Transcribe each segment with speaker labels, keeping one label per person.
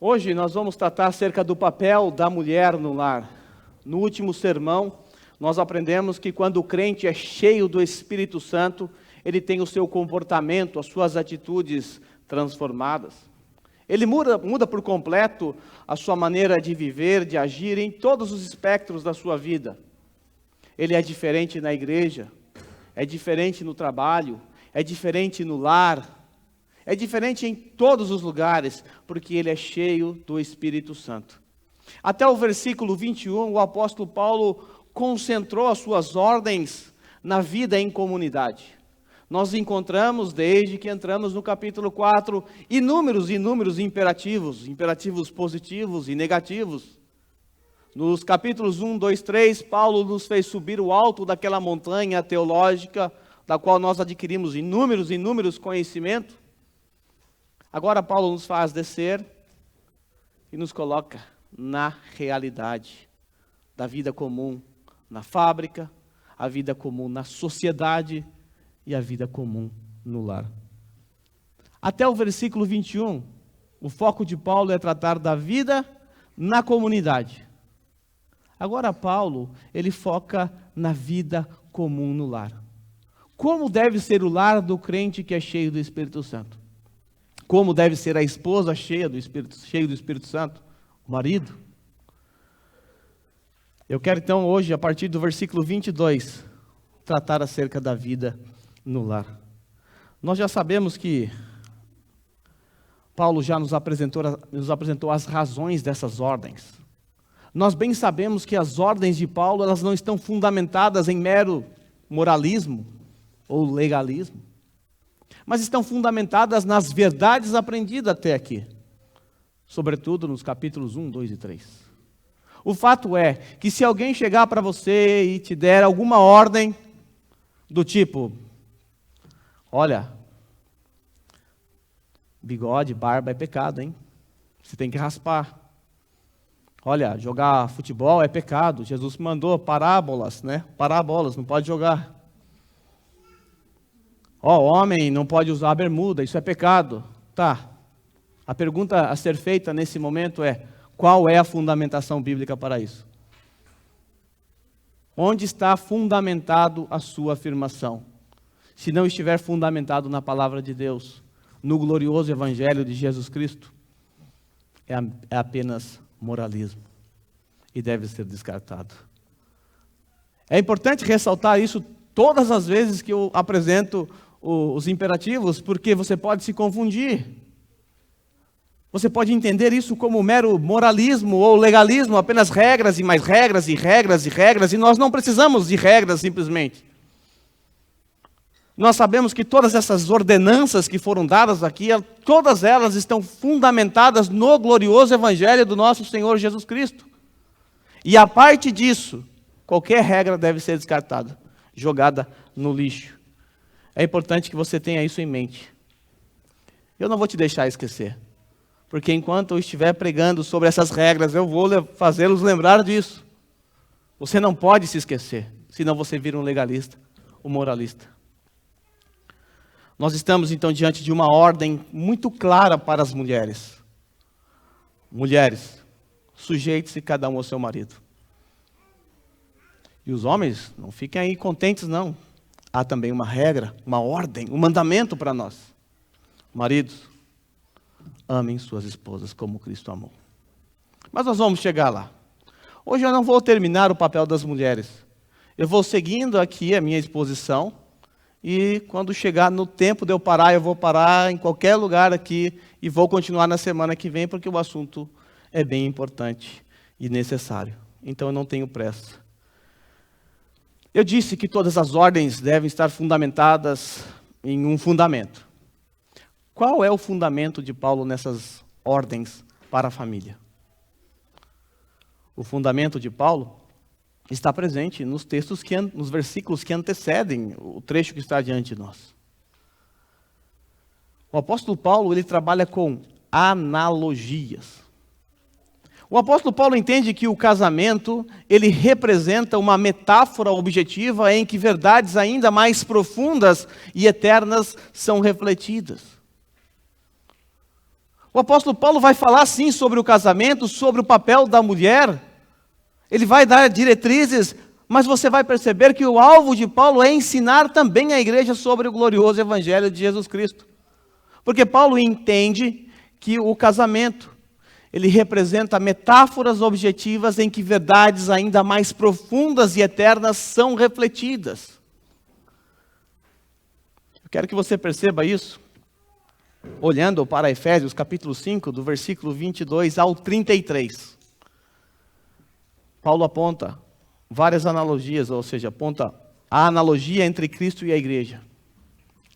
Speaker 1: Hoje nós vamos tratar acerca do papel da mulher no lar. No último sermão, nós aprendemos que quando o crente é cheio do Espírito Santo, ele tem o seu comportamento, as suas atitudes transformadas. Ele muda por completo a sua maneira de viver, de agir em todos os espectros da sua vida. Ele é diferente na igreja, é diferente no trabalho, é diferente no lar, é diferente em todos os lugares, porque ele é cheio do Espírito Santo. Até o versículo 21, o apóstolo Paulo concentrou as suas ordens na vida em comunidade. Nós encontramos, desde que entramos no capítulo 4, inúmeros imperativos positivos e negativos. Nos capítulos 1, 2, 3, Paulo nos fez subir o alto daquela montanha teológica, da qual nós adquirimos inúmeros conhecimentos. Agora Paulo nos faz descer e nos coloca na realidade da vida comum na fábrica, a vida comum na sociedade e a vida comum no lar. Até o versículo 21, o foco de Paulo é tratar da vida na comunidade. Agora Paulo, ele foca na vida comum no lar. Como deve ser o lar do crente que é cheio do Espírito Santo? Como deve ser a esposa cheia do Espírito Santo? O marido? Eu quero então hoje, a partir do versículo 22, tratar acerca da vida no lar. Nós já sabemos que Paulo já nos apresentou as razões dessas ordens. Nós bem sabemos que as ordens de Paulo, elas não estão fundamentadas em mero moralismo ou legalismo, mas estão fundamentadas nas verdades aprendidas até aqui, sobretudo nos capítulos 1, 2 e 3. O fato é que se alguém chegar para você e te der alguma ordem do tipo, olha, bigode, barba é pecado, hein? Você tem que raspar. Olha, jogar futebol é pecado. Jesus mandou parábolas, né? Parábolas, não pode jogar. Homem não pode usar bermuda, isso é pecado. Tá. A pergunta a ser feita nesse momento é, qual é a fundamentação bíblica para isso? Onde está fundamentado a sua afirmação? Se não estiver fundamentado na palavra de Deus, no glorioso evangelho de Jesus Cristo, é apenas moralismo e deve ser descartado. É importante ressaltar isso todas as vezes que eu apresento os imperativos, porque você pode se confundir. Você pode entender isso como mero moralismo ou legalismo, apenas regras e mais regras e regras e regras, e nós não precisamos de regras simplesmente. Nós sabemos que todas essas ordenanças que foram dadas aqui, todas elas estão fundamentadas no glorioso evangelho do nosso Senhor Jesus Cristo. E a parte disso, qualquer regra deve ser descartada, jogada no lixo. É importante que você tenha isso em mente. Eu não vou te deixar esquecer, porque enquanto eu estiver pregando sobre essas regras, eu vou fazê-los lembrar disso. Você não pode se esquecer, senão você vira um legalista, um moralista. Nós estamos então diante de uma ordem muito clara para as mulheres. Mulheres, sujeite-se cada um ao seu marido. E os homens, não fiquem aí contentes não. Há também uma regra, uma ordem, um mandamento para nós. Maridos, amem suas esposas como Cristo amou. Mas nós vamos chegar lá. Hoje eu não vou terminar o papel das mulheres. Eu vou seguindo aqui a minha exposição. E quando chegar no tempo de eu parar, eu vou parar em qualquer lugar aqui. E vou continuar na semana que vem, porque o assunto é bem importante e necessário. Então eu não tenho pressa. Eu disse que todas as ordens devem estar fundamentadas em um fundamento. Qual é o fundamento de Paulo nessas ordens para a família? O fundamento de Paulo está presente nos textos, nos versículos que antecedem o trecho que está diante de nós. O apóstolo Paulo, ele trabalha com analogias. O apóstolo Paulo entende que o casamento, ele representa uma metáfora objetiva em que verdades ainda mais profundas e eternas são refletidas. O apóstolo Paulo vai falar sim sobre o casamento, sobre o papel da mulher. Ele vai dar diretrizes, mas você vai perceber que o alvo de Paulo é ensinar também a igreja sobre o glorioso evangelho de Jesus Cristo. Porque Paulo entende que o casamento, ele representa metáforas objetivas em que verdades ainda mais profundas e eternas são refletidas. Eu quero que você perceba isso, olhando para Efésios capítulo 5, do versículo 22 ao 33. Paulo aponta várias analogias, ou seja, aponta a analogia entre Cristo e a igreja.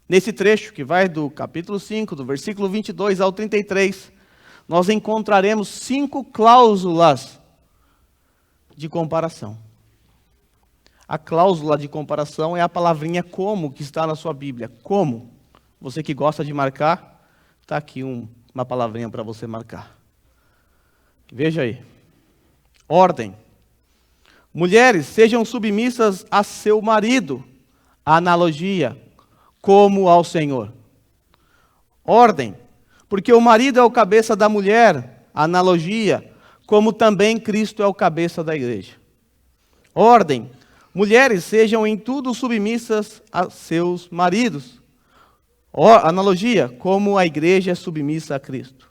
Speaker 1: Nesse trecho, que vai do capítulo 5, do versículo 22 ao 33, nós encontraremos 5 cláusulas de comparação. A cláusula de comparação é a palavrinha como que está na sua Bíblia. Como? Você que gosta de marcar, está aqui uma palavrinha para você marcar. Veja aí. Ordem. Mulheres, sejam submissas a seu marido. Analogia. Como ao Senhor. Ordem. Porque o marido é o cabeça da mulher. Analogia. Como também Cristo é o cabeça da igreja. Ordem. Mulheres, sejam em tudo submissas a seus maridos. Analogia, como a igreja é submissa a Cristo.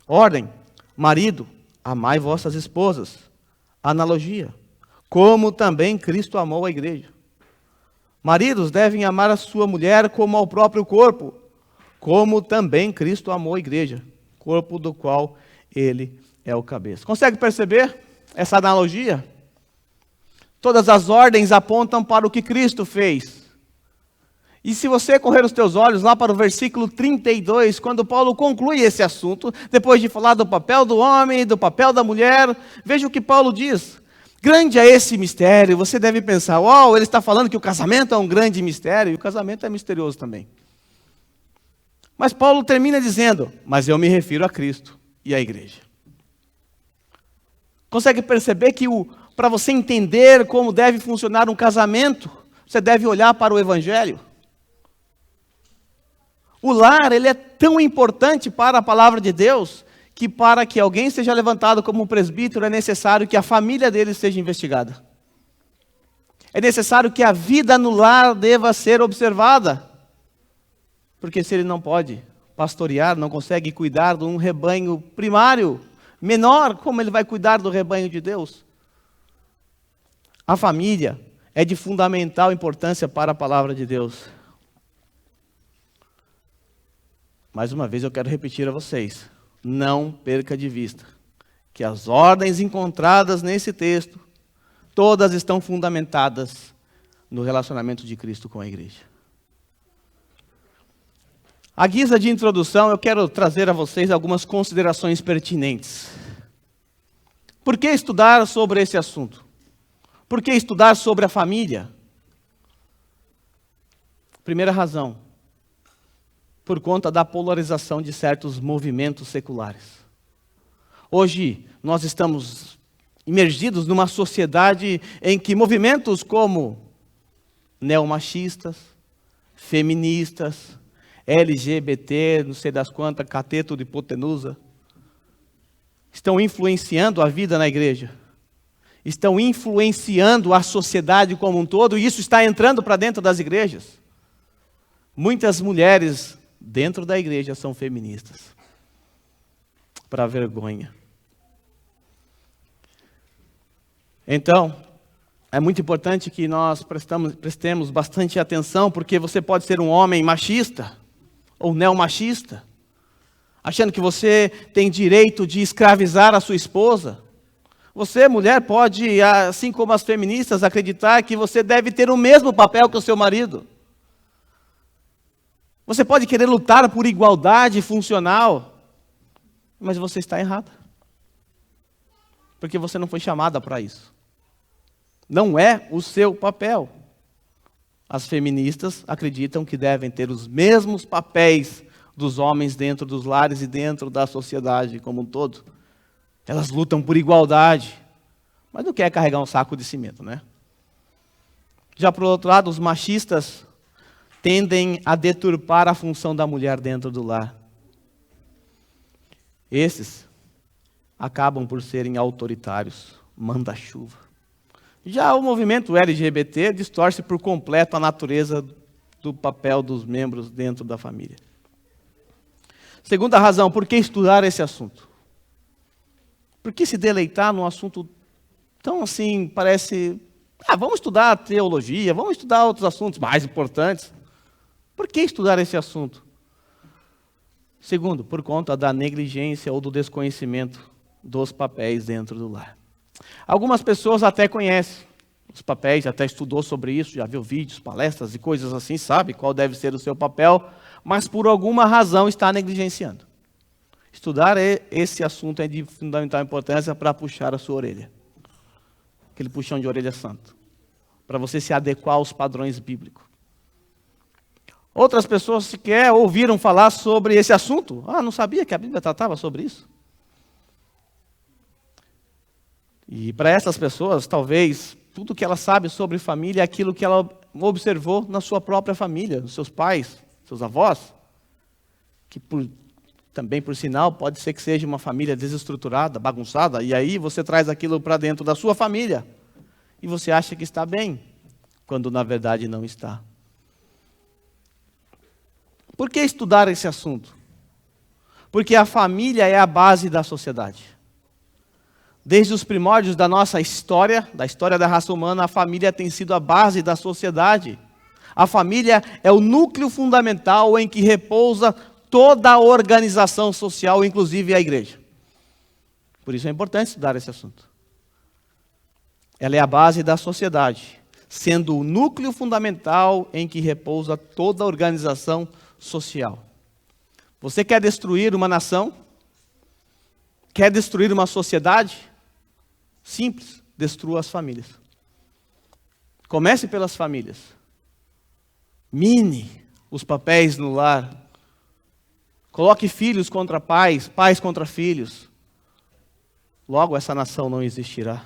Speaker 1: Ordem, marido, amai vossas esposas. Analogia, como também Cristo amou a igreja. Maridos devem amar a sua mulher como ao próprio corpo, como também Cristo amou a igreja, corpo do qual ele é o cabeça. Consegue perceber essa analogia? Todas as ordens apontam para o que Cristo fez. E se você correr os teus olhos lá para o versículo 32, quando Paulo conclui esse assunto, depois de falar do papel do homem, do papel da mulher, veja o que Paulo diz. Grande é esse mistério. Você deve pensar, uau, ele está falando que o casamento é um grande mistério, e o casamento é misterioso também. Mas Paulo termina dizendo, mas eu me refiro a Cristo e à igreja. Consegue perceber que para você entender como deve funcionar um casamento, você deve olhar para o Evangelho? O lar, ele é tão importante para a palavra de Deus, que para que alguém seja levantado como um presbítero, é necessário que a família dele seja investigada. É necessário que a vida no lar deva ser observada. Porque se ele não pode pastorear, não consegue cuidar de um rebanho primário, menor, como ele vai cuidar do rebanho de Deus? A família é de fundamental importância para a palavra de Deus. Mais uma vez eu quero repetir a vocês, não perca de vista que as ordens encontradas nesse texto, todas estão fundamentadas no relacionamento de Cristo com a igreja. À guisa de introdução, eu quero trazer a vocês algumas considerações pertinentes. Por que estudar sobre esse assunto? Por que estudar sobre a família? Primeira razão, por conta da polarização de certos movimentos seculares. Hoje, nós estamos imergidos numa sociedade em que movimentos como neomachistas, feministas, LGBT, não sei das quantas, cateto de hipotenusa, estão influenciando a vida na igreja. Estão influenciando a sociedade como um todo, e isso está entrando para dentro das igrejas. Muitas mulheres dentro da igreja são feministas. Para vergonha. Então, é muito importante que nós prestemos bastante atenção, porque você pode ser um homem machista, ou neomachista, achando que você tem direito de escravizar a sua esposa. Você, mulher, pode, assim como as feministas, acreditar que você deve ter o mesmo papel que o seu marido. Você pode querer lutar por igualdade funcional, mas você está errada. Porque você não foi chamada para isso. Não é o seu papel. As feministas acreditam que devem ter os mesmos papéis dos homens dentro dos lares e dentro da sociedade como um todo. Elas lutam por igualdade, mas não quer carregar um saco de cimento, né? Já por outro lado, os machistas tendem a deturpar a função da mulher dentro do lar. Esses acabam por serem autoritários, manda-chuva. Já o movimento LGBT distorce por completo a natureza do papel dos membros dentro da família. Segunda razão, por que estudar esse assunto? Por que se deleitar num assunto tão assim, parece... vamos estudar teologia, vamos estudar outros assuntos mais importantes. Por que estudar esse assunto? Segundo, por conta da negligência ou do desconhecimento dos papéis dentro do lar. Algumas pessoas até conhecem os papéis, até estudou sobre isso, já viu vídeos, palestras e coisas assim, sabe qual deve ser o seu papel, mas por alguma razão está negligenciando. Estudar esse assunto é de fundamental importância para puxar a sua orelha. Aquele puxão de orelha santo. Para você se adequar aos padrões bíblicos. Outras pessoas sequer ouviram falar sobre esse assunto. Não sabia que a Bíblia tratava sobre isso? E para essas pessoas, talvez, tudo que ela sabe sobre família é aquilo que ela observou na sua própria família, nos seus pais, seus avós, que também, por sinal, pode ser que seja uma família desestruturada, bagunçada, e aí você traz aquilo para dentro da sua família, e você acha que está bem, quando na verdade não está. Por que estudar esse assunto? Porque a família é a base da sociedade. Desde os primórdios da nossa história, da história da raça humana, a família tem sido a base da sociedade. A família é o núcleo fundamental em que repousa toda a organização social, inclusive a igreja. Por isso é importante estudar esse assunto. Ela é a base da sociedade, sendo o núcleo fundamental em que repousa toda a organização social. Você quer destruir uma nação? Quer destruir uma sociedade? Simples, destrua as famílias. Comece pelas famílias. Mine os papéis no lar. Coloque filhos contra pais, pais contra filhos. Logo essa nação não existirá.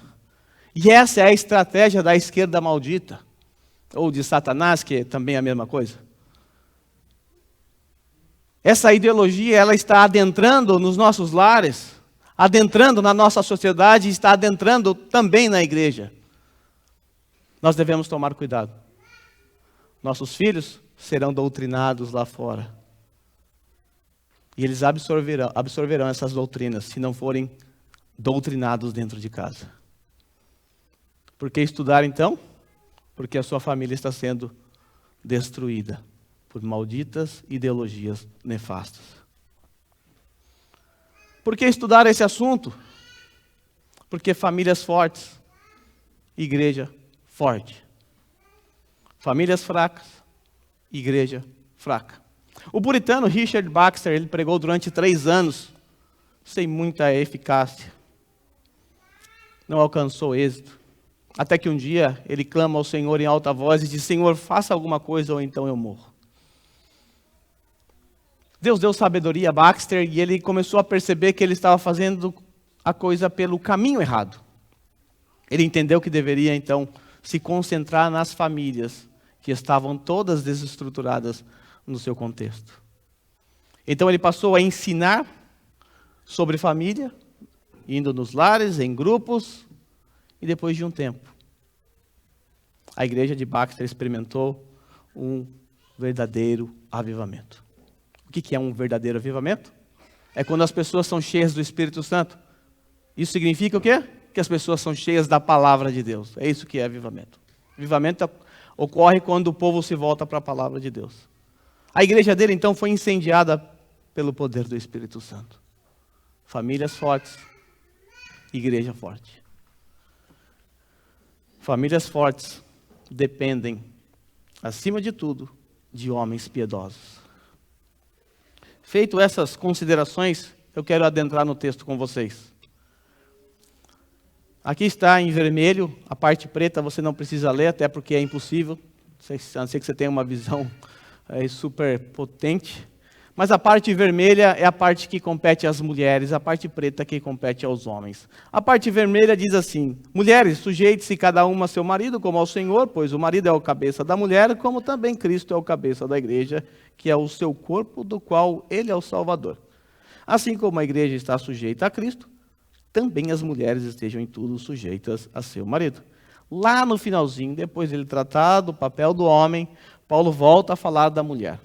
Speaker 1: E essa é a estratégia da esquerda maldita, ou de Satanás, que é também a mesma coisa. Essa ideologia, ela está adentrando nos nossos lares, adentrando na nossa sociedade e está adentrando também na igreja. Nós devemos tomar cuidado. Nossos filhos serão doutrinados lá fora. E eles absorverão essas doutrinas, se não forem doutrinados dentro de casa. Por que estudar então? Porque a sua família está sendo destruída por malditas ideologias nefastas. Por que estudar esse assunto? Porque famílias fortes, igreja forte. Famílias fracas, igreja fraca. O puritano Richard Baxter, ele pregou durante 3 anos, sem muita eficácia. Não alcançou êxito. Até que um dia ele clama ao Senhor em alta voz e diz: Senhor, faça alguma coisa ou então eu morro. Deus deu sabedoria a Baxter e ele começou a perceber que ele estava fazendo a coisa pelo caminho errado. Ele entendeu que deveria então se concentrar nas famílias que estavam todas desestruturadas no seu contexto. Então ele passou a ensinar sobre família, indo nos lares, em grupos, e depois de um tempo, a igreja de Baxter experimentou um verdadeiro avivamento. O que é um verdadeiro avivamento? É quando as pessoas são cheias do Espírito Santo. Isso significa o quê? Que as pessoas são cheias da palavra de Deus. É isso que é avivamento. Avivamento ocorre quando o povo se volta para a palavra de Deus. A igreja dele, então, foi incendiada pelo poder do Espírito Santo. Famílias fortes, igreja forte. Famílias fortes dependem, acima de tudo, de homens piedosos. Feito essas considerações, eu quero adentrar no texto com vocês. Aqui está em vermelho, a parte preta você não precisa ler, até porque é impossível, a não ser que você tenha uma visão super potente. Mas a parte vermelha é a parte que compete às mulheres, a parte preta que compete aos homens. A parte vermelha diz assim: mulheres, sujeite-se cada uma a seu marido como ao Senhor, pois o marido é o cabeça da mulher, como também Cristo é o cabeça da igreja, que é o seu corpo, do qual ele é o Salvador. Assim como a igreja está sujeita a Cristo, também as mulheres estejam em tudo sujeitas a seu marido. Lá no finalzinho, depois de ele tratar do papel do homem, Paulo volta a falar da mulher.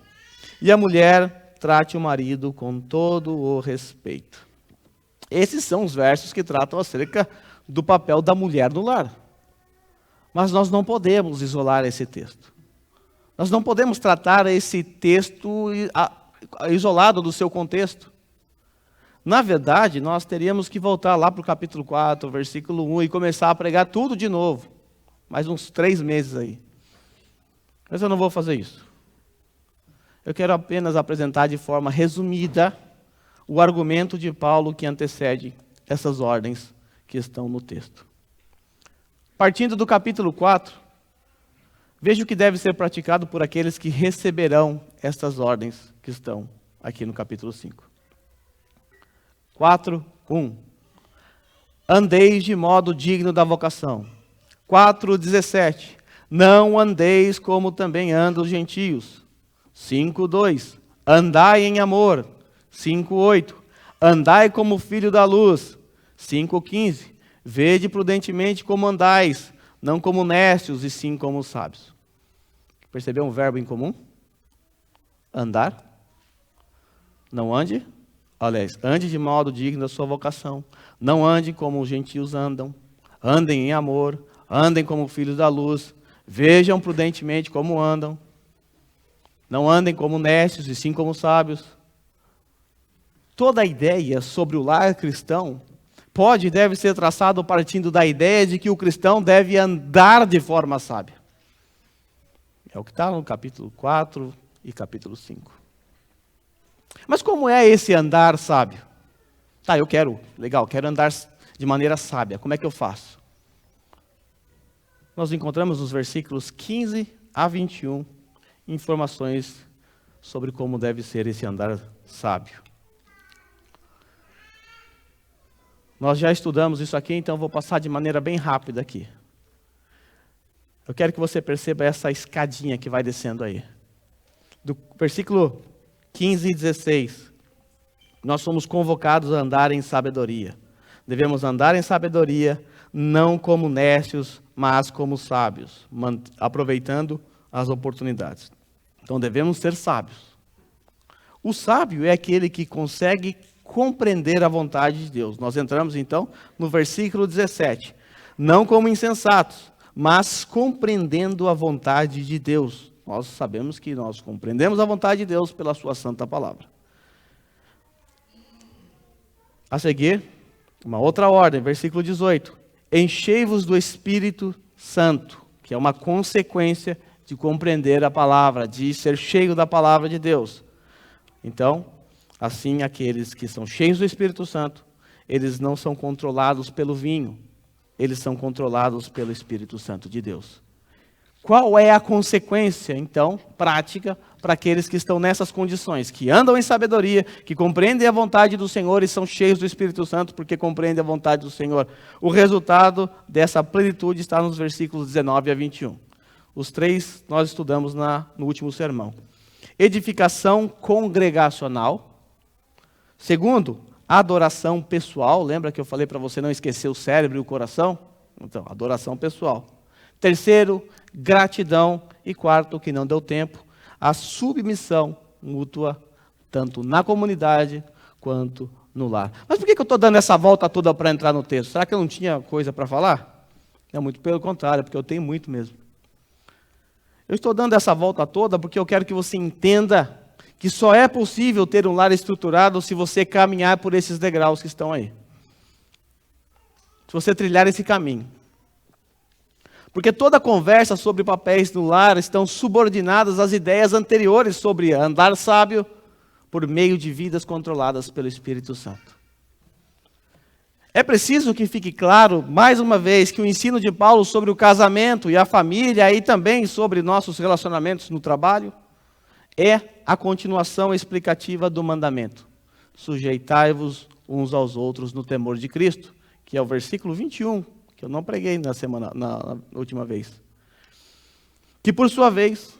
Speaker 1: E a mulher trate o marido com todo o respeito. Esses são os versos que tratam acerca do papel da mulher no lar. Mas nós não podemos isolar esse texto. Nós não podemos tratar esse texto isolado do seu contexto. Na verdade, nós teríamos que voltar lá para o capítulo 4, versículo 1, e começar a pregar tudo de novo. Mais uns 3 meses aí. Mas eu não vou fazer isso. Eu quero apenas apresentar de forma resumida o argumento de Paulo que antecede essas ordens que estão no texto. Partindo do capítulo 4, veja o que deve ser praticado por aqueles que receberão estas ordens que estão aqui no capítulo 5. 4:1. Andeis de modo digno da vocação. 4:17. Não andeis como também andam os gentios. 5:2. Andai em amor. 5:8. Andai como filho da luz. 5:15. Vede prudentemente como andais, não como necios, e sim como sábios. Percebeu um verbo em comum? Andar. Não ande. Aliás, ande de modo digno da sua vocação. Não ande como os gentios andam. Andem em amor. Andem como filhos da luz. Vejam prudentemente como andam. Não andem como necios, e sim como sábios. Toda a ideia sobre o lar cristão pode e deve ser traçado partindo da ideia de que o cristão deve andar de forma sábia. É o que está no capítulo 4 e capítulo 5. Mas como é esse andar sábio? Tá, eu quero andar de maneira sábia. Como é que eu faço? Nós encontramos nos versículos 15 a 21 informações sobre como deve ser esse andar sábio. Nós já estudamos isso aqui, então vou passar de maneira bem rápida aqui. Eu quero que você perceba essa escadinha que vai descendo aí. Do versículo 15 e 16. Nós somos convocados a andar em sabedoria. Devemos andar em sabedoria, não como necios, mas como sábios, aproveitando as oportunidades. Então devemos ser sábios. O sábio é aquele que consegue compreender a vontade de Deus. Nós entramos então no versículo 17. Não como insensatos, mas compreendendo a vontade de Deus. Nós sabemos que nós compreendemos a vontade de Deus pela sua santa palavra. A seguir, uma outra ordem, versículo 18. Enchei-vos do Espírito Santo, que é uma consequência de compreender a palavra, de ser cheio da palavra de Deus. Então, assim, aqueles que são cheios do Espírito Santo, eles não são controlados pelo vinho, eles são controlados pelo Espírito Santo de Deus. Qual é a consequência, então, prática para aqueles que estão nessas condições, que andam em sabedoria, que compreendem a vontade do Senhor e são cheios do Espírito Santo porque compreendem a vontade do Senhor? O resultado dessa plenitude está nos versículos 19 a 21. Os 3 nós estudamos no último sermão. Edificação congregacional. Segundo, adoração pessoal. Lembra que eu falei para você não esquecer o cérebro e o coração? Então, adoração pessoal. Terceiro, gratidão. E quarto, que não deu tempo, a submissão mútua, tanto na comunidade quanto no lar. Mas por que eu estou dando essa volta toda para entrar no texto? Será que eu não tinha coisa para falar? É muito pelo contrário, porque eu tenho muito mesmo. Eu estou dando essa volta toda porque eu quero que você entenda que só é possível ter um lar estruturado se você caminhar por esses degraus que estão aí. Se você trilhar esse caminho. Porque toda conversa sobre papéis no lar estão subordinadas às ideias anteriores sobre andar sábio por meio de vidas controladas pelo Espírito Santo. É preciso que fique claro, mais uma vez, que o ensino de Paulo sobre o casamento e a família e também sobre nossos relacionamentos no trabalho é a continuação explicativa do mandamento. Sujeitai-vos uns aos outros no temor de Cristo, que é o versículo 21, que eu não preguei na última vez. Que por sua vez,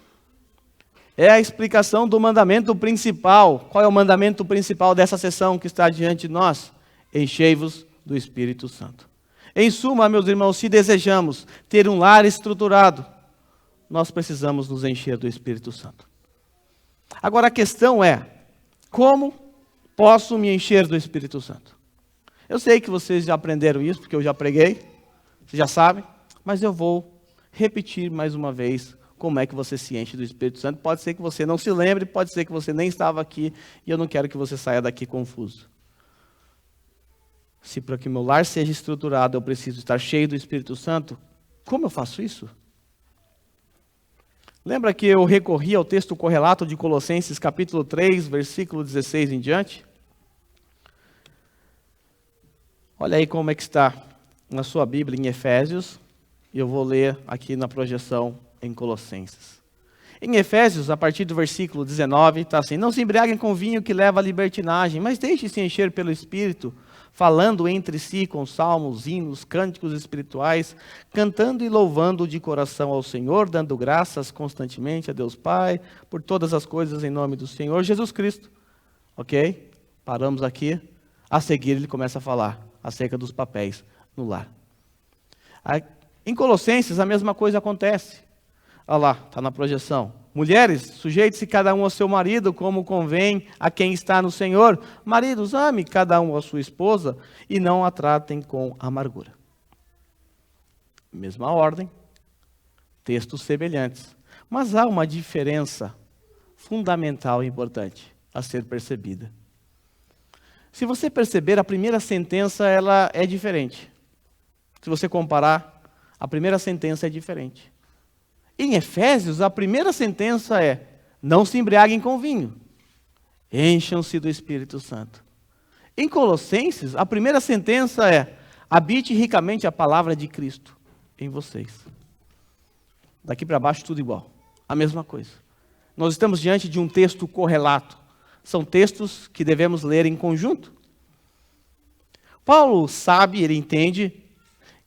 Speaker 1: É a explicação do mandamento principal. Qual é o mandamento principal dessa sessão que está diante de nós? Enchei-vos do Espírito Santo. Em suma, meus irmãos, se desejamos ter um lar estruturado, nós precisamos nos encher do Espírito Santo. Agora a questão é, como posso me encher do Espírito Santo? Eu sei que vocês já aprenderam isso, porque eu já preguei, vocês já sabem, mas eu vou repetir mais uma vez como é que você se enche do Espírito Santo. Pode ser que você não se lembre, pode ser que você nem estava aqui, e eu não quero que você saia daqui confuso. Se para que meu lar seja estruturado, eu preciso estar cheio do Espírito Santo, como eu faço isso? Lembra que eu recorri ao texto correlato de Colossenses capítulo 3, versículo 16 em diante? Olha aí como é que está na sua Bíblia em Efésios, e eu vou ler aqui na projeção em Colossenses. Em Efésios, a partir do versículo 19, está assim: não se embriaguem com vinho que leva à libertinagem, mas deixe-se encher pelo Espírito, falando entre si com salmos, hinos, cânticos espirituais, cantando e louvando de coração ao Senhor, dando graças constantemente a Deus Pai, por todas as coisas em nome do Senhor Jesus Cristo. Ok? Paramos aqui. A seguir ele começa a falar acerca dos papéis no lar. Em Colossenses a mesma coisa acontece. Olha lá, está na projeção. Mulheres, sujeite-se cada um ao seu marido, como convém a quem está no Senhor. Maridos, ame cada um a sua esposa e não a tratem com amargura. Mesma ordem, textos semelhantes. Mas há uma diferença fundamental e importante a ser percebida. Se você perceber, a primeira sentença ela é diferente. Se você comparar, a primeira sentença é diferente. Em Efésios, a primeira sentença é: não se embriaguem com vinho, encham-se do Espírito Santo. Em Colossenses, a primeira sentença é: habite ricamente a palavra de Cristo em vocês. Daqui para baixo tudo igual, a mesma coisa. Nós estamos diante de um texto correlato. São textos que devemos ler em conjunto. Paulo sabe, ele entende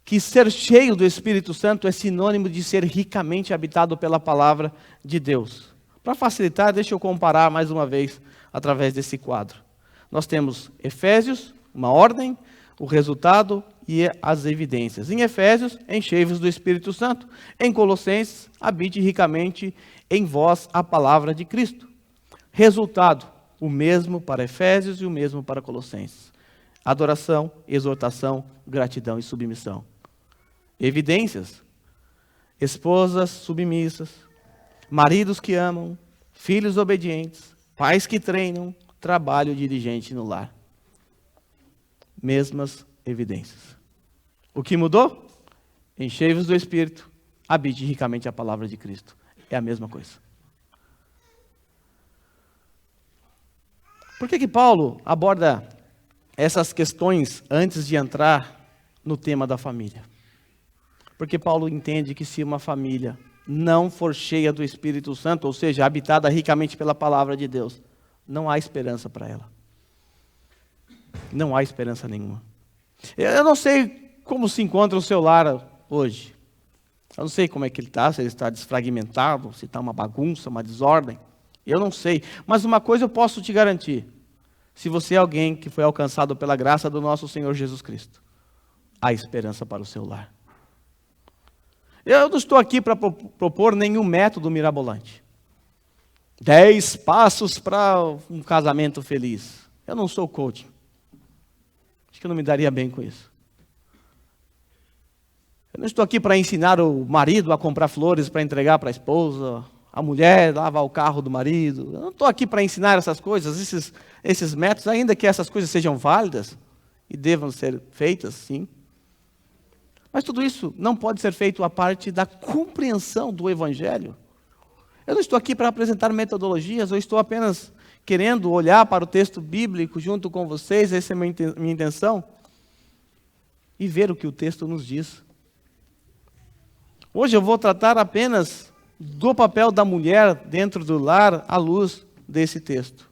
Speaker 1: que ser cheio do Espírito Santo é sinônimo de ser ricamente habitado pela palavra de Deus. Para facilitar, deixa eu comparar mais uma vez através desse quadro. Nós temos Efésios, uma ordem, o resultado e as evidências. Em Efésios, enchei-vos do Espírito Santo. Em Colossenses, habite ricamente em vós a palavra de Cristo. Resultado, o mesmo para Efésios e o mesmo para Colossenses. Adoração, exortação, gratidão e submissão. Evidências: esposas submissas, maridos que amam, filhos obedientes, pais que treinam, trabalho diligente no lar. Mesmas evidências. O que mudou? Enchei-vos do Espírito, habite ricamente a palavra de Cristo. É a mesma coisa. Por que Paulo aborda essas questões antes de entrar no tema da família? Porque Paulo entende que se uma família não for cheia do Espírito Santo, ou seja, habitada ricamente pela palavra de Deus, não há esperança para ela. Não há esperança nenhuma. Eu não sei como se encontra o seu lar hoje. Eu não sei como é que ele está, se ele está desfragmentado, se está uma bagunça, uma desordem. Eu não sei. Mas uma coisa eu posso te garantir. Se você é alguém que foi alcançado pela graça do nosso Senhor Jesus Cristo, há esperança para o seu lar. Eu não estou aqui para propor nenhum método mirabolante. 10 passos para um casamento feliz. Eu não sou coach. Acho que eu não me daria bem com isso. Eu não estou aqui para ensinar o marido a comprar flores para entregar para a esposa, a mulher lavar o carro do marido. Eu não estou aqui para ensinar essas coisas, esses métodos, ainda que essas coisas sejam válidas e devam ser feitas, sim. Mas tudo isso não pode ser feito a parte da compreensão do Evangelho. Eu não estou aqui para apresentar metodologias, eu estou apenas querendo olhar para o texto bíblico junto com vocês, essa é a minha intenção, e ver o que o texto nos diz. Hoje eu vou tratar apenas do papel da mulher dentro do lar à luz desse texto.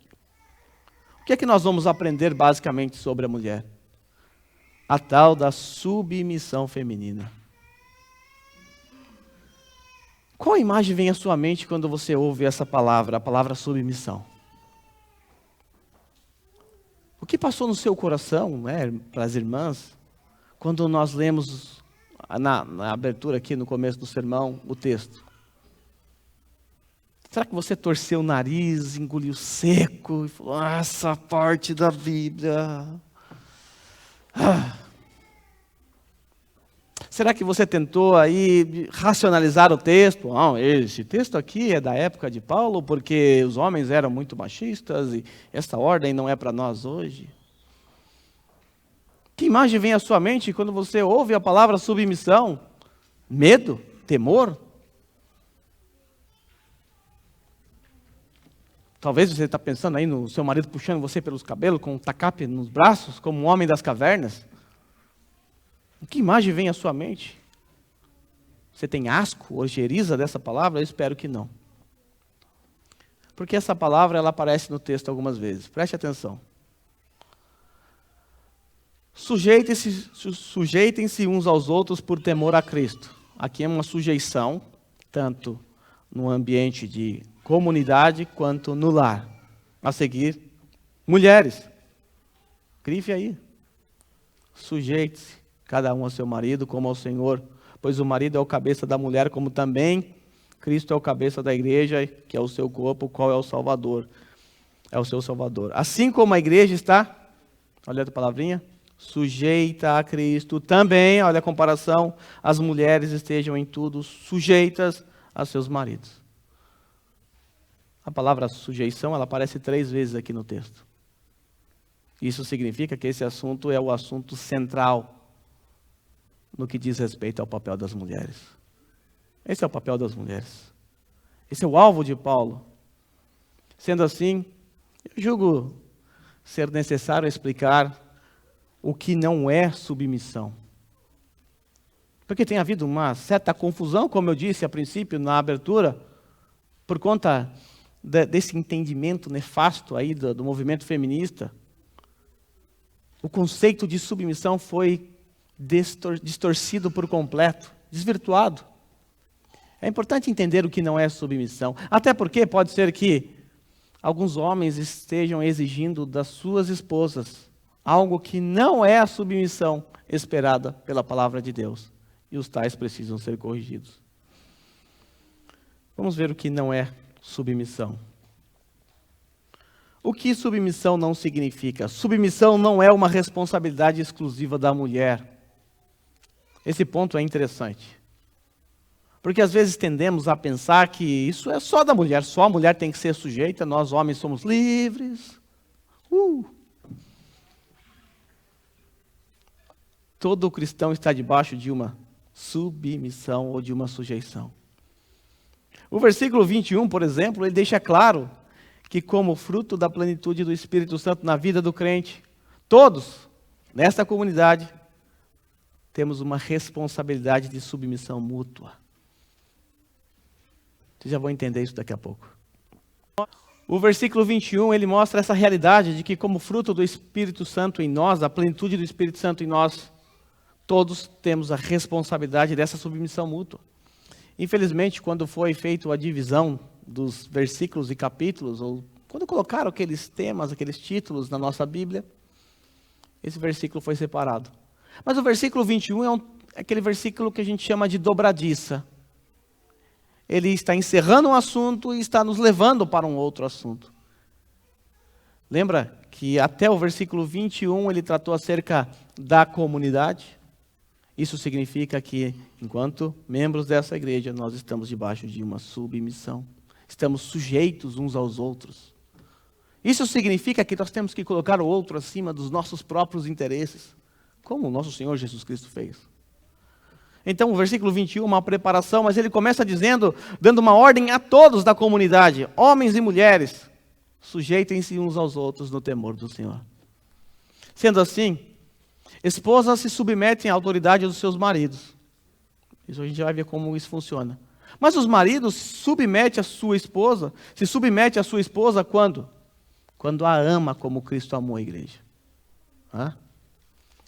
Speaker 1: O que é que nós vamos aprender basicamente sobre a mulher? A tal da submissão feminina. Qual imagem vem à sua mente quando você ouve essa palavra, a palavra submissão? O que passou no seu coração, né, para as irmãs, quando nós lemos na abertura aqui, no começo do sermão, o texto? Será que você torceu o nariz, engoliu seco e falou, essa parte da Bíblia... Será que você tentou aí racionalizar o texto? Não, esse texto aqui é da época de Paulo, porque os homens eram muito machistas e essa ordem não é para nós hoje. Que imagem vem à sua mente quando você ouve a palavra submissão? Medo? Temor? Talvez você está pensando aí no seu marido puxando você pelos cabelos, com um tacape nos braços, como um homem das cavernas. Que imagem vem à sua mente? Você tem asco, ojeriza dessa palavra? Eu espero que não. Porque essa palavra ela aparece no texto algumas vezes. Preste atenção. Sujeitem-se uns aos outros por temor a Cristo. Aqui é uma sujeição, tanto no ambiente de comunidade quanto no lar. A seguir, mulheres. Grife aí. Sujeite-se cada um ao seu marido como ao Senhor, pois o marido é o cabeça da mulher, como também Cristo é o cabeça da igreja, que é o seu corpo, o qual é o Salvador, é o seu Salvador. Assim como a igreja está, olha a palavrinha, sujeita a Cristo, também, olha a comparação, as mulheres estejam em tudo sujeitas a seus maridos. A palavra sujeição, ela aparece 3 vezes aqui no texto. Isso significa que esse assunto é o assunto central no que diz respeito ao papel das mulheres. Esse é o papel das mulheres. Esse é o alvo de Paulo. Sendo assim, eu julgo ser necessário explicar o que não é submissão. Porque tem havido uma certa confusão, como eu disse a princípio na abertura, por conta desse entendimento nefasto aí do movimento feminista. O conceito de submissão foi distorcido por completo, desvirtuado. É importante entender o que não é submissão, até porque pode ser que alguns homens estejam exigindo das suas esposas algo que não é a submissão esperada pela palavra de Deus, e os tais precisam ser corrigidos. Vamos ver o que não é submissão. O que submissão não significa? Submissão não é uma responsabilidade exclusiva da mulher. Esse ponto é interessante. Porque às vezes tendemos a pensar que isso é só da mulher, só a mulher tem que ser sujeita, nós homens somos livres. Todo cristão está debaixo de uma submissão ou de uma sujeição. O versículo 21, por exemplo, ele deixa claro que como fruto da plenitude do Espírito Santo na vida do crente, todos, nesta comunidade, temos uma responsabilidade de submissão mútua. Vocês já vão entender isso daqui a pouco. O versículo 21, ele mostra essa realidade de que como fruto do Espírito Santo em nós, da plenitude do Espírito Santo em nós, todos temos a responsabilidade dessa submissão mútua. Infelizmente, quando foi feita a divisão dos versículos e capítulos, ou quando colocaram aqueles temas, aqueles títulos na nossa Bíblia, esse versículo foi separado. Mas o versículo 21 é aquele versículo que a gente chama de dobradiça. Ele está encerrando um assunto e está nos levando para um outro assunto. Lembra que até o versículo 21 ele tratou acerca da comunidade? Isso significa que, enquanto membros dessa igreja, nós estamos debaixo de uma submissão. Estamos sujeitos uns aos outros. Isso significa que nós temos que colocar o outro acima dos nossos próprios interesses, como o nosso Senhor Jesus Cristo fez. Então, o versículo 21 é uma preparação, mas ele começa dando uma ordem a todos da comunidade, homens e mulheres, sujeitem-se uns aos outros no temor do Senhor. Sendo assim, esposas se submetem à autoridade dos seus maridos. Isso a gente vai ver como isso funciona. Mas os maridos se submete à sua esposa quando? Quando a ama como Cristo amou a igreja.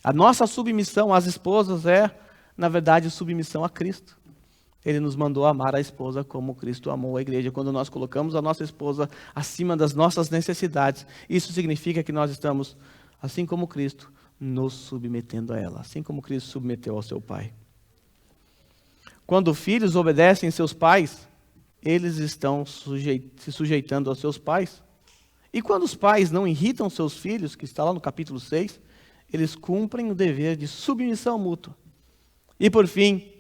Speaker 1: A nossa submissão às esposas é, na verdade, submissão a Cristo. Ele nos mandou amar a esposa como Cristo amou a igreja. Quando nós colocamos a nossa esposa acima das nossas necessidades, isso significa que nós estamos, assim como Cristo, nos submetendo a ela, assim como Cristo submeteu ao seu Pai. Quando filhos obedecem seus pais, eles estão se sujeitando aos seus pais. E quando os pais não irritam seus filhos, que está lá no capítulo 6, eles cumprem o dever de submissão mútua. E por fim,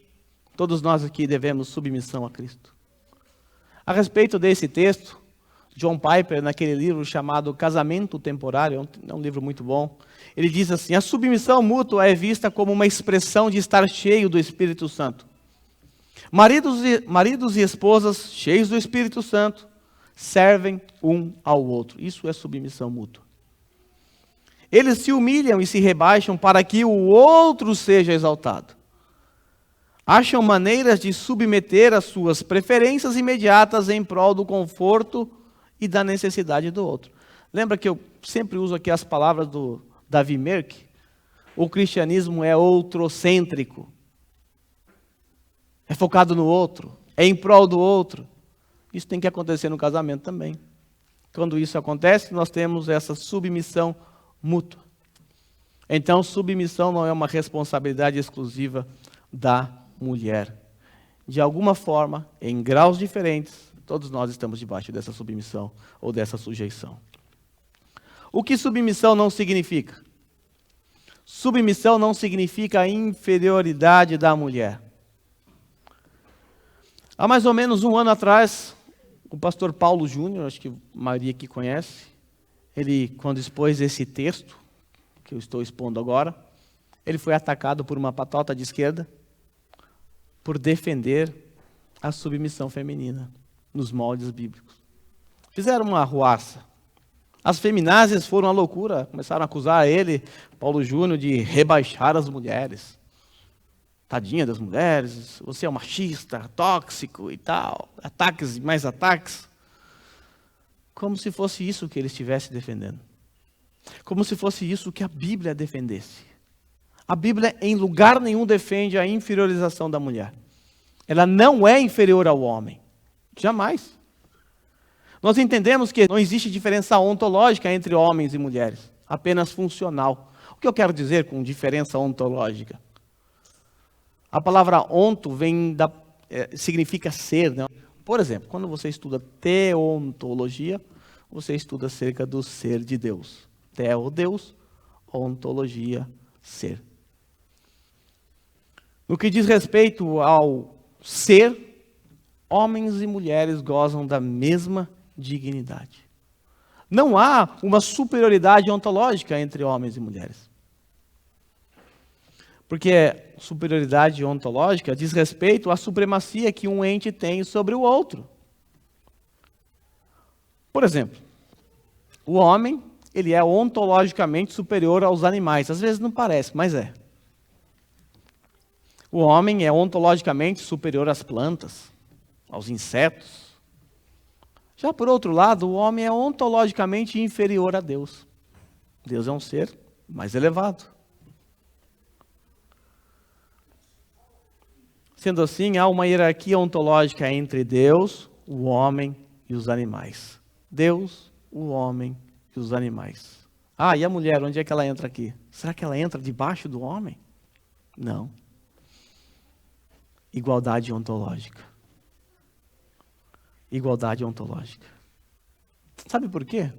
Speaker 1: todos nós aqui devemos submissão a Cristo. A respeito desse texto, John Piper, naquele livro chamado Casamento Temporário, é um livro muito bom, ele diz assim: a submissão mútua é vista como uma expressão de estar cheio do Espírito Santo. Maridos e esposas cheios do Espírito Santo servem um ao outro. Isso é submissão mútua. Eles se humilham e se rebaixam para que o outro seja exaltado. Acham maneiras de submeter as suas preferências imediatas em prol do conforto e da necessidade do outro. Lembra que eu sempre uso aqui as palavras do Davi Merck? O cristianismo é outrocêntrico. É focado no outro, é em prol do outro. Isso tem que acontecer no casamento também. Quando isso acontece, nós temos essa submissão mútua. Então, submissão não é uma responsabilidade exclusiva da mulher. De alguma forma, em graus diferentes, todos nós estamos debaixo dessa submissão ou dessa sujeição. O que submissão não significa? Submissão não significa a inferioridade da mulher. Há mais ou menos um ano atrás, o pastor Paulo Júnior, acho que a maioria aqui conhece, ele, quando expôs esse texto, que eu estou expondo agora, ele foi atacado por uma patota de esquerda por defender a submissão feminina nos moldes bíblicos. Fizeram uma arruaça. As feminazes foram à loucura, começaram a acusar ele, Paulo Júnior, de rebaixar as mulheres. Tadinha das mulheres, você é um machista, tóxico e tal, ataques e mais ataques. Como se fosse isso que ele estivesse defendendo. Como se fosse isso que a Bíblia defendesse. A Bíblia em lugar nenhum defende a inferiorização da mulher. Ela não é inferior ao homem. Jamais. Nós entendemos que não existe diferença ontológica entre homens e mulheres, apenas funcional. O que eu quero dizer com diferença ontológica? A palavra onto significa ser, né? Por exemplo, quando você estuda teontologia, você estuda acerca do ser de Deus. Teo, Deus, ontologia, ser. No que diz respeito ao ser, homens e mulheres gozam da mesma dignidade. Não há uma superioridade ontológica entre homens e mulheres. Porque superioridade ontológica diz respeito à supremacia que um ente tem sobre o outro. Por exemplo, o homem, ele é ontologicamente superior aos animais. Às vezes não parece, mas é. O homem é ontologicamente superior às plantas, aos insetos. Já por outro lado, o homem é ontologicamente inferior a Deus. Deus é um ser mais elevado. Sendo assim, há uma hierarquia ontológica entre Deus, o homem e os animais. Deus, o homem e os animais. Ah, e a mulher, onde é que ela entra aqui? Será que ela entra debaixo do homem? Não. Igualdade ontológica. Igualdade ontológica. Sabe por quê?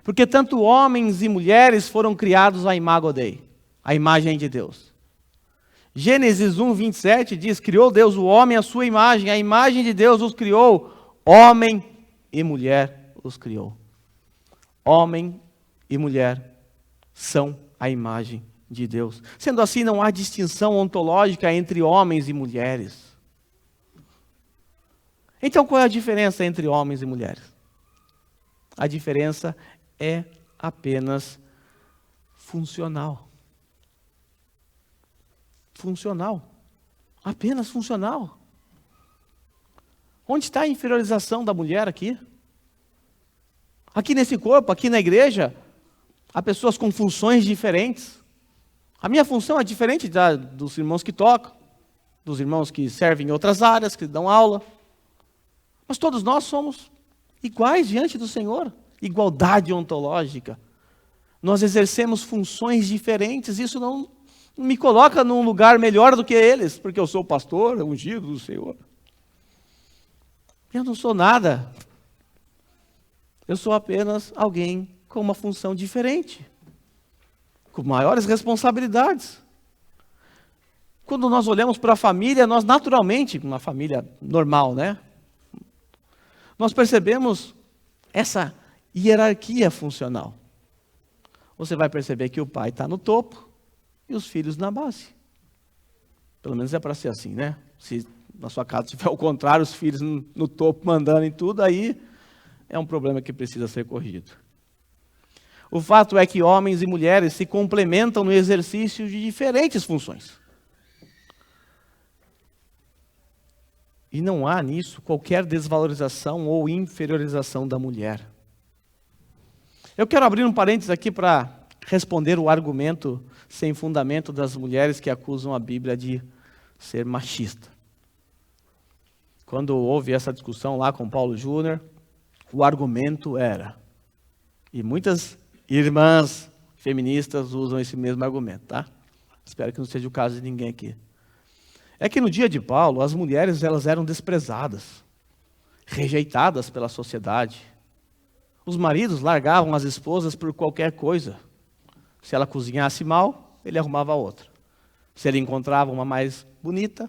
Speaker 1: Porque tanto homens e mulheres foram criados à imago Dei, à imagem de Deus. Gênesis 1, 27 diz: criou Deus o homem à sua imagem, a imagem de Deus os criou, homem e mulher os criou. Homem e mulher são a imagem de Deus. Sendo assim, não há distinção ontológica entre homens e mulheres. Então, qual é a diferença entre homens e mulheres? A diferença é apenas funcional. Funcional. Apenas funcional. Onde está a inferiorização da mulher aqui? Aqui nesse corpo, aqui na igreja, há pessoas com funções diferentes. A minha função é diferente dos irmãos que tocam. dos irmãos que servem em outras áreas, que dão aula. Mas todos nós somos iguais diante do Senhor. Igualdade ontológica. Nós exercemos funções diferentes. Isso não me coloca num lugar melhor do que eles, porque eu sou pastor, ungido do Senhor. Eu não sou nada. Eu sou apenas alguém com uma função diferente, com maiores responsabilidades. Quando nós olhamos para a família, nós naturalmente, uma família normal, né? Nós percebemos essa hierarquia funcional. Você vai perceber que o pai está no topo e os filhos na base. Pelo menos é para ser assim, né? Se na sua casa tiver o contrário, os filhos no topo mandando em tudo, aí é um problema que precisa ser corrigido. O fato é que homens e mulheres se complementam no exercício de diferentes funções. E não há nisso qualquer desvalorização ou inferiorização da mulher. Eu quero abrir um parênteses aqui para responder o argumento sem fundamento das mulheres que acusam a Bíblia de ser machista. Quando houve essa discussão lá com Paulo Júnior, o argumento era, e muitas irmãs feministas usam esse mesmo argumento, tá? Espero que não seja o caso de ninguém aqui. É que no dia de Paulo, as mulheres elas eram desprezadas, rejeitadas pela sociedade. Os maridos largavam as esposas por qualquer coisa. Se ela cozinhasse mal, ele arrumava outra. Se ele encontrava uma mais bonita,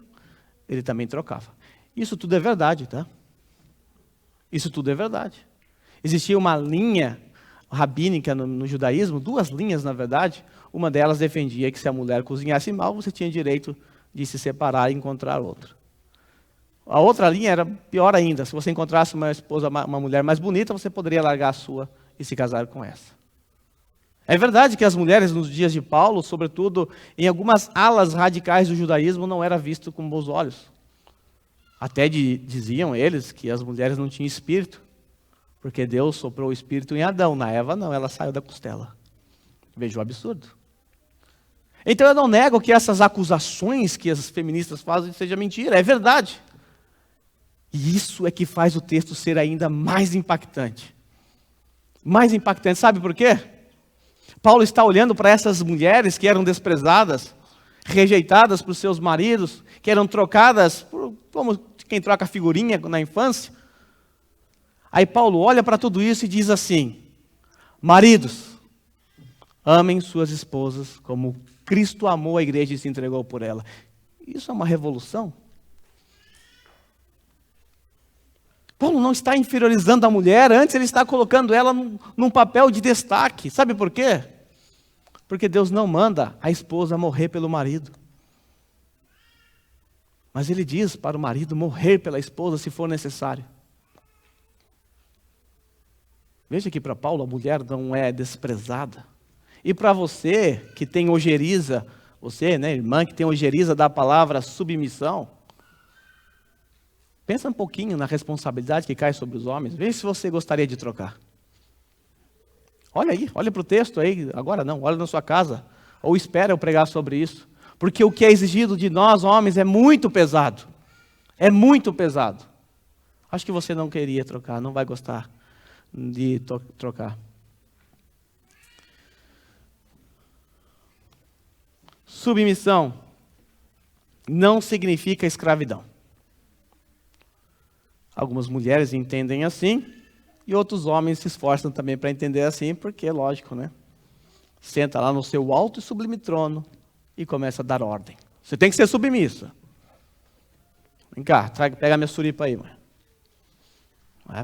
Speaker 1: ele também trocava. Isso tudo é verdade, tá? Isso tudo é verdade. Existia uma linha rabínica no judaísmo, duas linhas na verdade. Uma delas defendia que se a mulher cozinhasse mal, você tinha direito de se separar e encontrar outra. A outra linha era pior ainda. Se você encontrasse uma esposa, uma mulher mais bonita, você poderia largar a sua e se casar com essa. É verdade que as mulheres nos dias de Paulo, sobretudo em algumas alas radicais do judaísmo, não era visto com bons olhos. Até diziam eles que as mulheres não tinham espírito, porque Deus soprou o espírito em Adão. Na Eva não, ela saiu da costela. Veja o absurdo. Então eu não nego que essas acusações que as feministas fazem seja mentira, é verdade. E isso é que faz o texto ser ainda mais impactante. Mais impactante, sabe por quê? Paulo está olhando para essas mulheres que eram desprezadas, rejeitadas por seus maridos, que eram trocadas, como quem troca figurinha na infância. Aí Paulo olha para tudo isso e diz assim: maridos, amem suas esposas como Cristo amou a igreja e se entregou por ela. Isso é uma revolução. Paulo não está inferiorizando a mulher, antes ele está colocando ela num papel de destaque. Sabe por quê? Porque Deus não manda a esposa morrer pelo marido. Mas ele diz para o marido morrer pela esposa se for necessário. Veja que para Paulo a mulher não é desprezada. E para você que tem ojeriza, você, né, irmã, que tem ojeriza da palavra submissão, pensa um pouquinho na responsabilidade que cai sobre os homens. Veja se você gostaria de trocar. Olha aí, olha para o texto aí, agora não, olha na sua casa, ou espera eu pregar sobre isso. Porque o que é exigido de nós, homens, é muito pesado. É muito pesado. Acho que você não queria trocar, não vai gostar de trocar. Submissão não significa escravidão. Algumas mulheres entendem assim, e outros homens se esforçam também para entender assim, porque é lógico, né? Senta lá no seu alto e sublime trono e começa a dar ordem. Você tem que ser submissa. Vem cá, pega a minha suripa aí, mãe.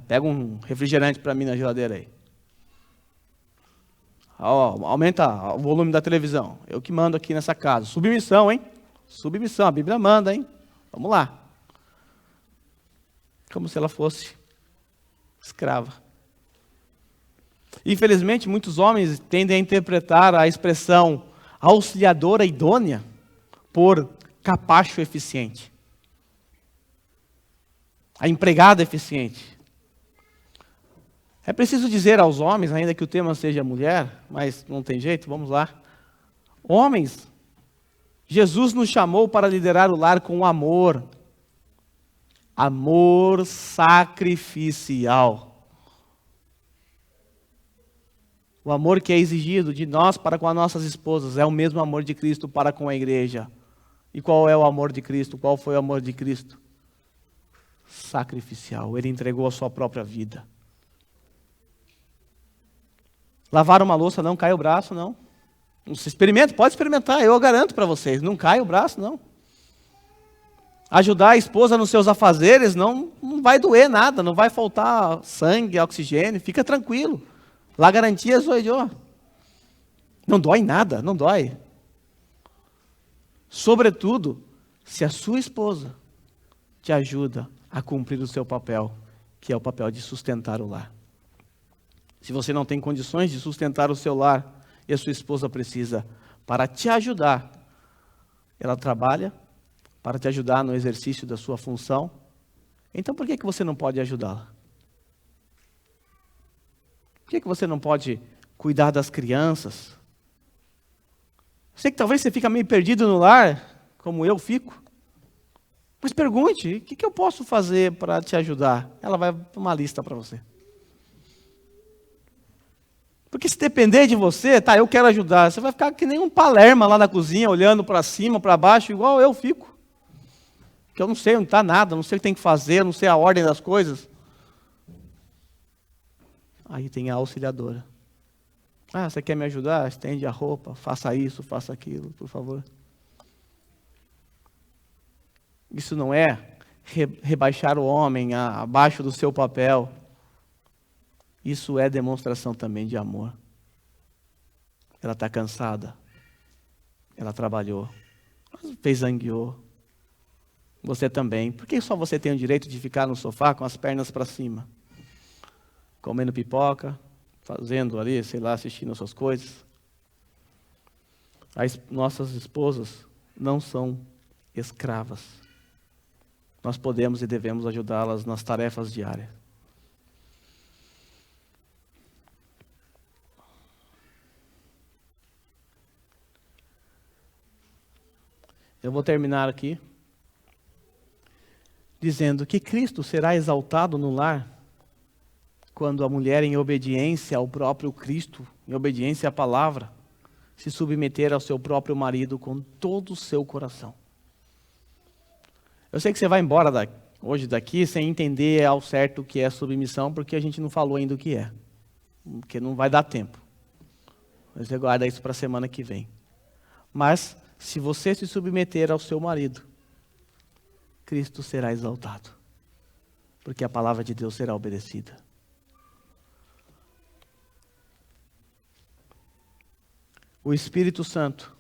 Speaker 1: Pega um refrigerante para mim na geladeira aí. Aumenta o volume da televisão. Eu que mando aqui nessa casa. Submissão, hein? Submissão, a Bíblia manda, hein? Vamos lá. Como se ela fosse escrava. Infelizmente, muitos homens tendem a interpretar a expressão auxiliadora idônea por capacho eficiente. A empregada eficiente. É preciso dizer aos homens, ainda que o tema seja mulher, mas não tem jeito, vamos lá. Homens, Jesus nos chamou para liderar o lar com amor. Amor sacrificial. O amor que é exigido de nós para com as nossas esposas é o mesmo amor de Cristo para com a igreja. E qual é o amor de Cristo? Qual foi o amor de Cristo? Sacrificial. Ele entregou a sua própria vida. Lavar uma louça não cai o braço, não. Você experimenta, pode experimentar, eu garanto para vocês, não cai o braço, não. Ajudar a esposa nos seus afazeres não vai doer nada, não vai faltar sangue, oxigênio, fica tranquilo. Lá garantia sou eu. Não dói nada, não dói. Sobretudo, se a sua esposa te ajuda a cumprir o seu papel, que é o papel de sustentar o lar. Se você não tem condições de sustentar o seu lar, e a sua esposa precisa para te ajudar, ela trabalha para te ajudar no exercício da sua função, então por que você não pode ajudá-la? Por que você não pode cuidar das crianças? Sei que talvez você fique meio perdido no lar, como eu fico. Mas pergunte, o que eu posso fazer para te ajudar? Ela vai dar uma lista para você. Porque se depender de você, tá, eu quero ajudar, você vai ficar que nem um palerma lá na cozinha, olhando para cima, para baixo, igual eu fico. Que eu não sei onde está nada, não sei o que tem que fazer, não sei a ordem das coisas. Aí tem a auxiliadora. Ah, você quer me ajudar? Estende a roupa, faça isso, faça aquilo, por favor. Isso não é rebaixar o homem abaixo do seu papel. Isso é demonstração também de amor. Ela está cansada. Ela trabalhou. Pesangueou. Você também. Por que só você tem o direito de ficar no sofá com as pernas para cima? Comendo pipoca, fazendo ali, sei lá, assistindo as suas coisas. As nossas esposas não são escravas. Nós podemos e devemos ajudá-las nas tarefas diárias. Eu vou terminar aqui dizendo que Cristo será exaltado no lar quando a mulher, em obediência ao próprio Cristo, em obediência à palavra, se submeter ao seu próprio marido com todo o seu coração. Eu sei que você vai embora hoje daqui sem entender ao certo o que é submissão, porque a gente não falou ainda o que é. Porque não vai dar tempo. Mas você guarda isso para a semana que vem. Mas, se você se submeter ao seu marido, Cristo será exaltado. Porque a palavra de Deus será obedecida. O Espírito Santo,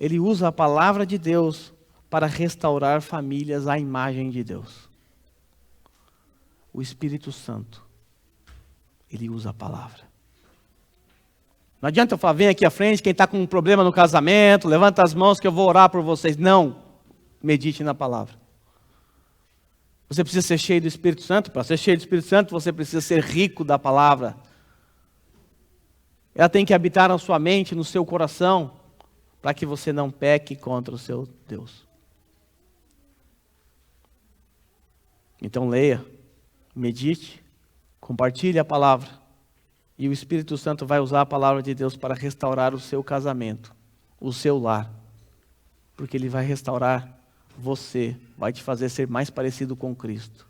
Speaker 1: ele usa a palavra de Deus para restaurar famílias à imagem de Deus. O Espírito Santo, ele usa a palavra. Não adianta eu falar, vem aqui à frente, quem está com um problema no casamento, levanta as mãos que eu vou orar por vocês. Não, medite na palavra. Você precisa ser cheio do Espírito Santo. Para ser cheio do Espírito Santo, você precisa ser rico da palavra. Ela tem que habitar na sua mente, no seu coração, para que você não peque contra o seu Deus. Então leia, medite, compartilhe a palavra. E o Espírito Santo vai usar a palavra de Deus para restaurar o seu casamento, o seu lar. Porque ele vai restaurar você, vai te fazer ser mais parecido com Cristo.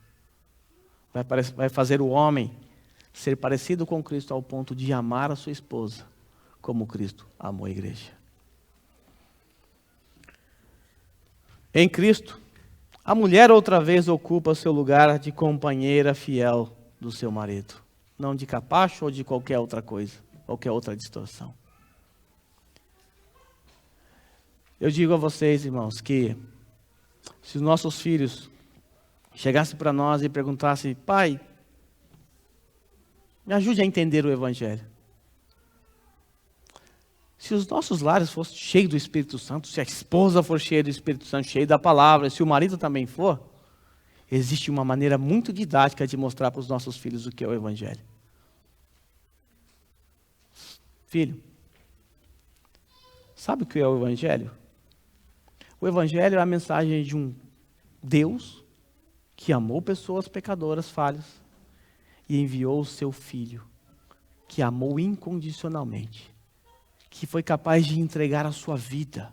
Speaker 1: Vai fazer o homem ser parecido com Cristo ao ponto de amar a sua esposa, como Cristo amou a igreja. Em Cristo, a mulher outra vez ocupa seu lugar de companheira fiel do seu marido. Não de capacho ou de qualquer outra coisa, qualquer outra distorção. Eu digo a vocês, irmãos, que se os nossos filhos chegassem para nós e perguntassem, pai, me ajude a entender o Evangelho. Se os nossos lares fossem cheios do Espírito Santo, se a esposa for cheia do Espírito Santo, cheia da palavra, se o marido também for, existe uma maneira muito didática de mostrar para os nossos filhos o que é o Evangelho. Filho, sabe o que é o Evangelho? O Evangelho é a mensagem de um Deus que amou pessoas pecadoras, falhas, e enviou o seu Filho, que amou incondicionalmente, que foi capaz de entregar a sua vida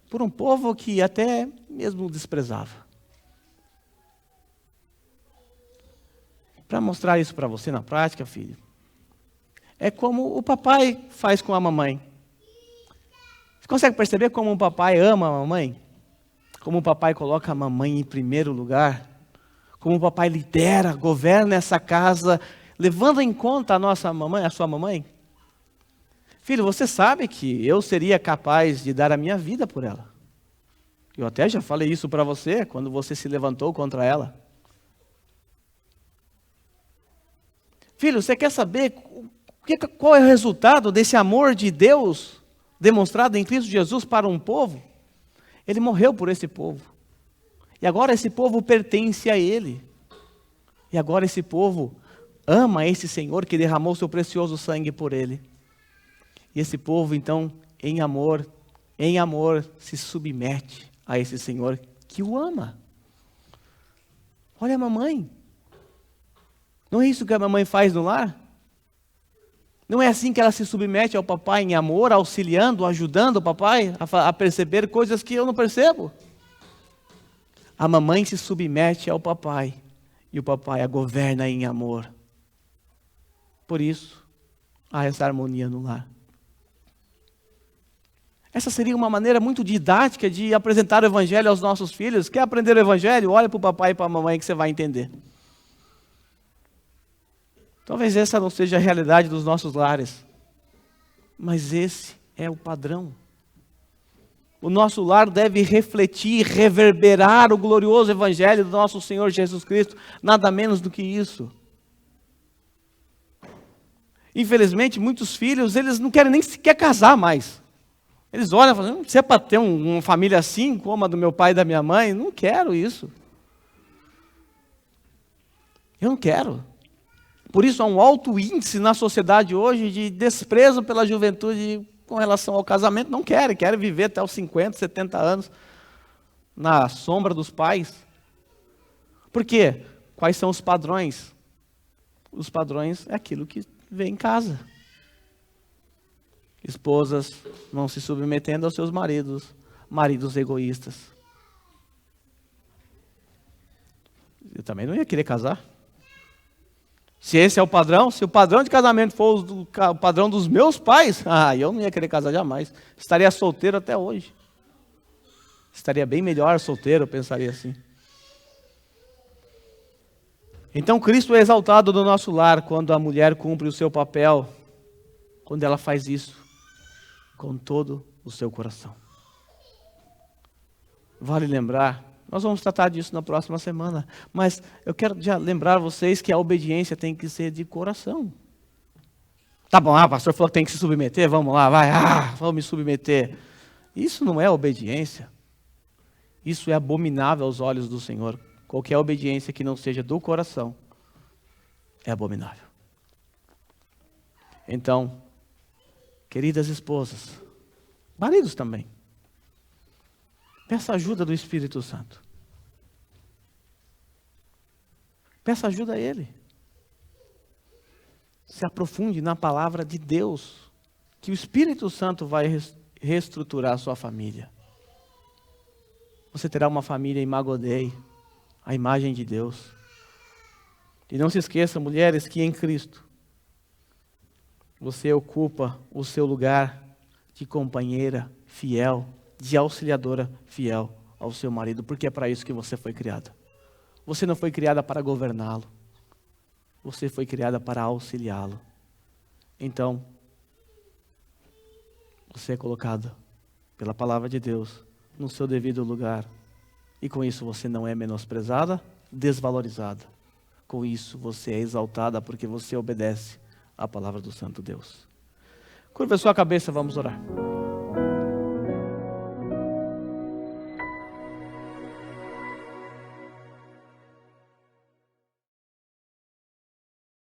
Speaker 1: por um povo que até mesmo desprezava. Para mostrar isso para você na prática, filho, é como o papai faz com a mamãe. Você consegue perceber como o papai ama a mamãe? Como o papai coloca a mamãe em primeiro lugar? Como o papai lidera, governa essa casa, levando em conta a nossa mamãe, a sua mamãe? Filho, você sabe que eu seria capaz de dar a minha vida por ela. Eu até já falei isso para você quando você se levantou contra ela. Filho, você quer saber qual é o resultado desse amor de Deus demonstrado em Cristo Jesus para um povo? Ele morreu por esse povo. E agora esse povo pertence a Ele. E agora esse povo ama esse Senhor que derramou seu precioso sangue por ele. E esse povo, então, em amor, se submete a esse Senhor que o ama. Olha a mamãe. Não é isso que a mamãe faz no lar? Não é assim que ela se submete ao papai em amor, auxiliando, ajudando o papai a perceber coisas que eu não percebo? A mamãe se submete ao papai e o papai a governa em amor. Por isso, há essa harmonia no lar. Essa seria uma maneira muito didática de apresentar o Evangelho aos nossos filhos. Quer aprender o Evangelho? Olha para o papai e para a mamãe que você vai entender. Talvez essa não seja a realidade dos nossos lares, mas esse é o padrão. O nosso lar deve refletir, reverberar o glorioso Evangelho do nosso Senhor Jesus Cristo, nada menos do que isso. Infelizmente, muitos filhos, eles não querem nem sequer casar mais. Eles olham e falam, se é para ter uma família assim, como a do meu pai e da minha mãe, não quero isso. Eu não quero. Por isso há um alto índice na sociedade hoje de desprezo pela juventude com relação ao casamento. Não querem viver até os 50, 70 anos na sombra dos pais. Por quê? Quais são os padrões? Os padrões é aquilo que vê em casa. Esposas não se submetendo aos seus maridos, maridos egoístas. Eu também não ia querer casar. Se esse é o padrão, se o padrão de casamento for o padrão dos meus pais, eu não ia querer casar jamais. Estaria solteiro até hoje. Estaria bem melhor solteiro, eu pensaria assim. Então Cristo é exaltado no nosso lar quando a mulher cumpre o seu papel, quando ela faz isso com todo o seu coração. Vale lembrar, nós vamos tratar disso na próxima semana, mas eu quero já lembrar vocês que a obediência tem que ser de coração. Tá bom, o pastor falou que tem que se submeter, vamos lá, vamos me submeter. Isso não é obediência. Isso é abominável aos olhos do Senhor. Qualquer obediência que não seja do coração é abominável. Então, queridas esposas, maridos também, peça ajuda do Espírito Santo. Peça ajuda a Ele. Se aprofunde na palavra de Deus, que o Espírito Santo vai reestruturar a sua família. Você terá uma família imagodei, a imagem de Deus. E não se esqueça, mulheres, que em Cristo você ocupa o seu lugar de companheira fiel, de auxiliadora fiel ao seu marido, porque é para isso que você foi criada. Você não foi criada para governá-lo. Você foi criada para auxiliá-lo. Então, você é colocada pela palavra de Deus no seu devido lugar. E com isso você não é menosprezada, desvalorizada. Com isso você é exaltada porque você obedece à palavra do Santo Deus. Curva a sua cabeça, vamos orar.